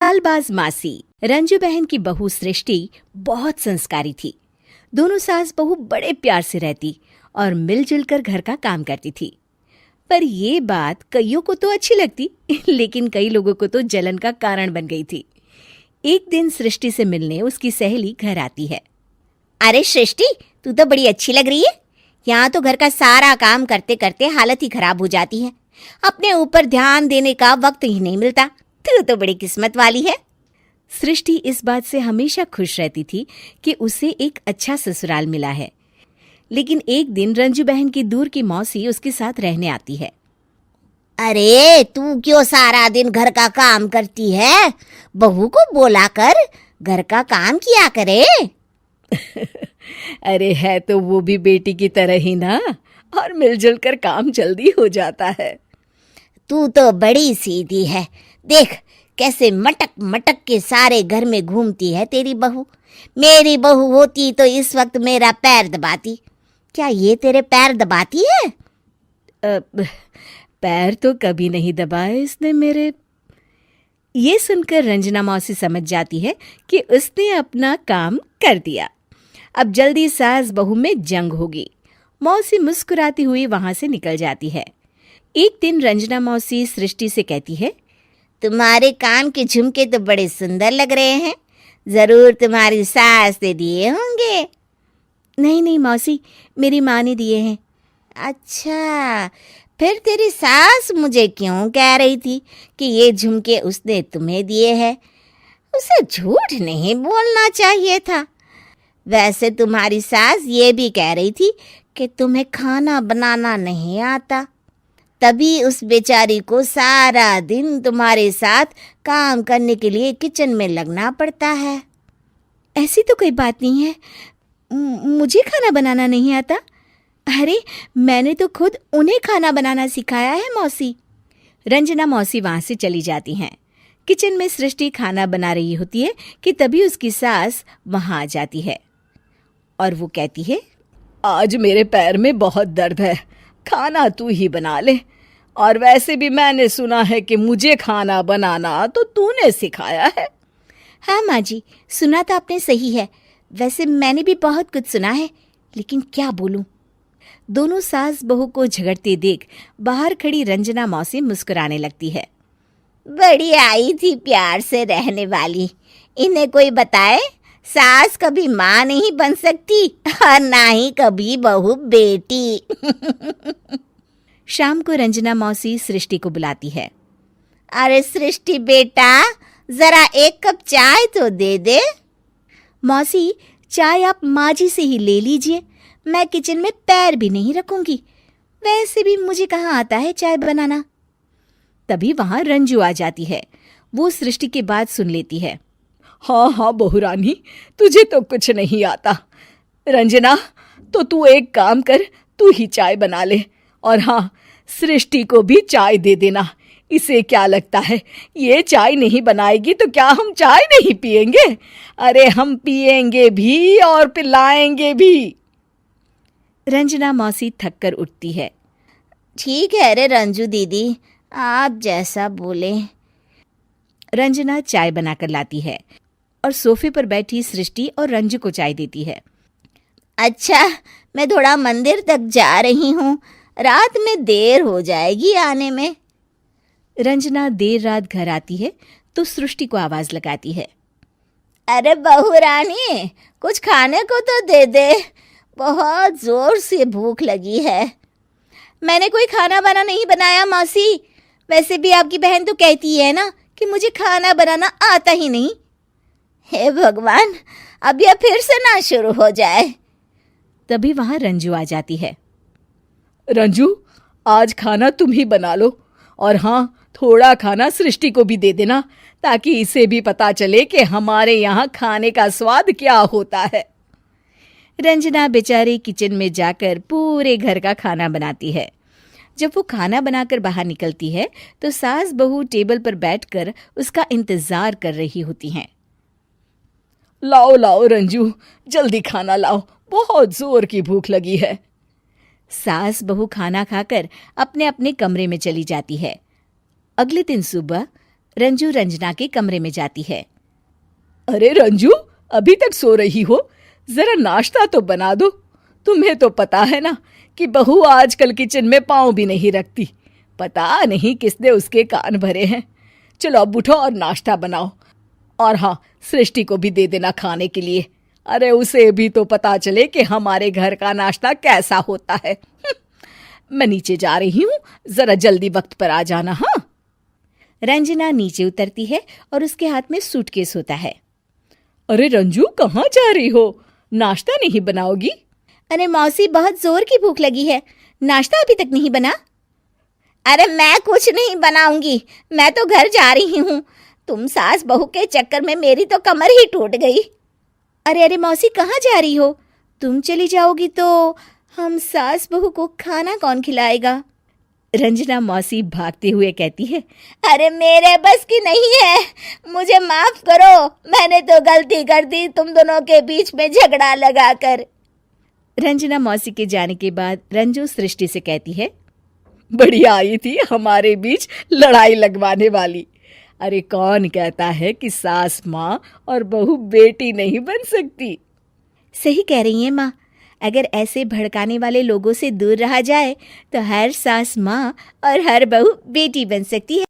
चालबाज मासी रंजू बहन की बहू सृष्टि बहुत संस्कारी थी। दोनों सास बहू बड़े प्यार से रहती और मिलजुल कर घर का काम करती थी। पर ये बात कईयों को तो अच्छी लगती, लेकिन कई लोगों को तो जलन का कारण बन गई थी। एक दिन सृष्टि से मिलने उसकी सहेली घर आती है। अरे सृष्टि, तू तो बड़ी अच्छी लग रही है। यहाँ तो घर का सारा काम करते करते हालत ही खराब हो जाती है। अपने ऊपर ध्यान देने का वक्त ही नहीं मिलता। तू तो बड़ी किस्मत वाली है। सृष्टि इस बात से हमेशा खुश रहती थी कि उसे एक अच्छा ससुराल मिला है। लेकिन एक दिन रंजू बहन की दूर की मौसी उसके साथ रहने आती है। अरे तू क्यों सारा दिन घर का काम करती है? बहू को बोला कर घर का काम किया करे। अरे है तो वो भी बेटी की तरह ही ना, और मिलजुल कर काम जल्दी हो जाता है। तू तो बड़ी सीधी है। देख कैसे मटक मटक के सारे घर में घूमती है तेरी बहू। मेरी बहू होती तो इस वक्त मेरा पैर दबाती। क्या ये तेरे पैर दबाती है? पैर तो कभी नहीं दबाए इसने मेरे। ये सुनकर रंजना मौसी समझ जाती है कि उसने अपना काम कर दिया। अब जल्दी सास बहू में जंग होगी। मौसी मुस्कुराती हुई वहां से निकल जाती है। एक दिन रंजना मौसी सृष्टि से कहती है, तुम्हारे कान के झुमके तो बड़े सुंदर लग रहे हैं। जरूर तुम्हारी सास ने दिए होंगे। नहीं नहीं मौसी, मेरी माँ ने दिए हैं। अच्छा, फिर तेरी सास मुझे क्यों कह रही थी कि ये झुमके उसने तुम्हें दिए हैं? उसे झूठ नहीं बोलना चाहिए था। वैसे तुम्हारी सास ये भी कह रही थी कि तुम्हें खाना बनाना नहीं आता, तभी उस बेचारी को सारा दिन तुम्हारे साथ काम करने के लिए किचन में लगना पड़ता है। ऐसी तो कोई बात नहीं है। मुझे खाना बनाना नहीं आता। अरे मैंने तो खुद उन्हें खाना बनाना सिखाया है मौसी। रंजना मौसी वहां से चली जाती हैं। किचन में सृष्टि खाना बना रही होती है कि तभी उसकी सास वहां आ जाती है और वो कहती है, आज मेरे पैर में बहुत दर्द है, खाना तू ही बना ले। और वैसे भी मैंने सुना है कि मुझे खाना बनाना तो तूने सिखाया है। हाँ माँ जी, सुना तो आपने सही है। वैसे मैंने भी बहुत कुछ सुना है, लेकिन क्या बोलूं। दोनों सास बहू को झगड़ते देख बाहर खड़ी रंजना मौसी मुस्कुराने लगती है। बड़ी आई थी प्यार से रहने वाली। इन्हें कोई बताए सास कभी माँ नहीं बन सकती और ना ही कभी बहू बेटी। शाम को रंजना मौसी सृष्टि को बुलाती है। अरे सृष्टि बेटा, जरा एक कप चाय तो दे दे। मौसी, चाय आप माँ जी से ही ले लीजिए, मैं किचन में पैर भी नहीं रखूंगी। वैसे भी मुझे कहाँ आता है चाय बनाना। तभी वहां रंजू आ जाती है। वो सृष्टि की बात सुन लेती है। हाँ हाँ बहू रानी, तुझे तो कुछ नहीं आता। रंजना, तो तू एक काम कर, तू ही चाय बना ले। और हाँ, सृष्टि को भी चाय दे देना। इसे क्या लगता है ये चाय नहीं बनाएगी तो क्या हम चाय नहीं पिएंगे? अरे हम पिएंगे भी और पिलाएंगे भी। रंजना मौसी थक कर उठती है। ठीक है रे रंजू दीदी, आप जैसा बोले। रंजना चाय बनाकर लाती है और सोफे पर बैठी सृष्टि और रंजू को चाय देती है। अच्छा, मैं थोड़ा मंदिर तक जा रही हूँ, रात में देर हो जाएगी आने में। रंजना देर रात घर आती है तो सृष्टि को आवाज लगाती है। अरे बहू रानी, कुछ खाने को तो दे दे, बहुत जोर से भूख लगी है। मैंने कोई खाना बना नहीं बनाया मौसी। वैसे भी आपकी बहन तो कहती है ना कि मुझे खाना बनाना आता ही नहीं। हे भगवान, अब यह फिर से ना शुरू हो जाए। तभी वहां रंजू आ जाती है। रंजू, आज खाना तुम ही बना लो, और हाँ, थोड़ा खाना सृष्टि को भी दे देना, ताकि इसे भी पता चले कि हमारे यहाँ खाने का स्वाद क्या होता है। रंजना बेचारी किचन में जाकर पूरे घर का खाना बनाती है। जब वो खाना बनाकर बाहर निकलती है तो सास बहू टेबल पर बैठकर उसका इंतजार कर रही होती हैं। लाओ लाओ रंजू, जल्दी खाना लाओ, बहुत जोर की भूख लगी है। सास बहू खाना खाकर अपने अपने कमरे में चली जाती है। अगले दिन सुबह रंजू रंजना के कमरे में जाती है। अरे रंजू, अभी तक सो रही हो? जरा नाश्ता तो बना दो। तुम्हें तो पता है ना कि बहू आजकल किचन में पाँव भी नहीं रखती। पता नहीं किसने उसके कान भरे हैं। चलो अब उठो और नाश्ता बनाओ। और हाँ, सृष्टि को भी दे देना खाने के लिए। अरे उसे भी तो पता चले कि हमारे घर का नाश्ता कैसा होता है। मैं नीचे जा रही हूँ, जरा जल्दी वक्त पर आ जाना। हाँ। रंजना नीचे उतरती है और उसके हाथ में सूटकेस होता है। अरे रंजू, कहाँ जा रही हो? नाश्ता नहीं बनाओगी? अरे मौसी, बहुत जोर की भूख लगी है, नाश्ता अभी तक नहीं बना। अरे मैं कुछ नहीं बनाऊंगी, मैं तो घर जा रही हूँ। तुम सास बहू के चक्कर में मेरी तो कमर ही टूट गई। अरे अरे मौसी, कहाँ जा रही हो? तुम चली जाओगी तो हम सास बहू को खाना कौन खिलाएगा? रंजना मौसी भागते हुए कहती है। अरे मेरे बस की नहीं है, मुझे माफ करो। मैंने तो गलती कर दी तुम दोनों के बीच में झगड़ा लगाकर। रंजना मौसी के जाने के बाद रंजू सृष्टि से कहती है। बढ़िया आई थी हमारे बीच लड़ाई लगवाने वाली। अरे कौन कहता है कि सास माँ और बहू बेटी नहीं बन सकती? सही कह रही है माँ। अगर ऐसे भड़काने वाले लोगों से दूर रहा जाए तो हर सास माँ और हर बहू बेटी बन सकती है।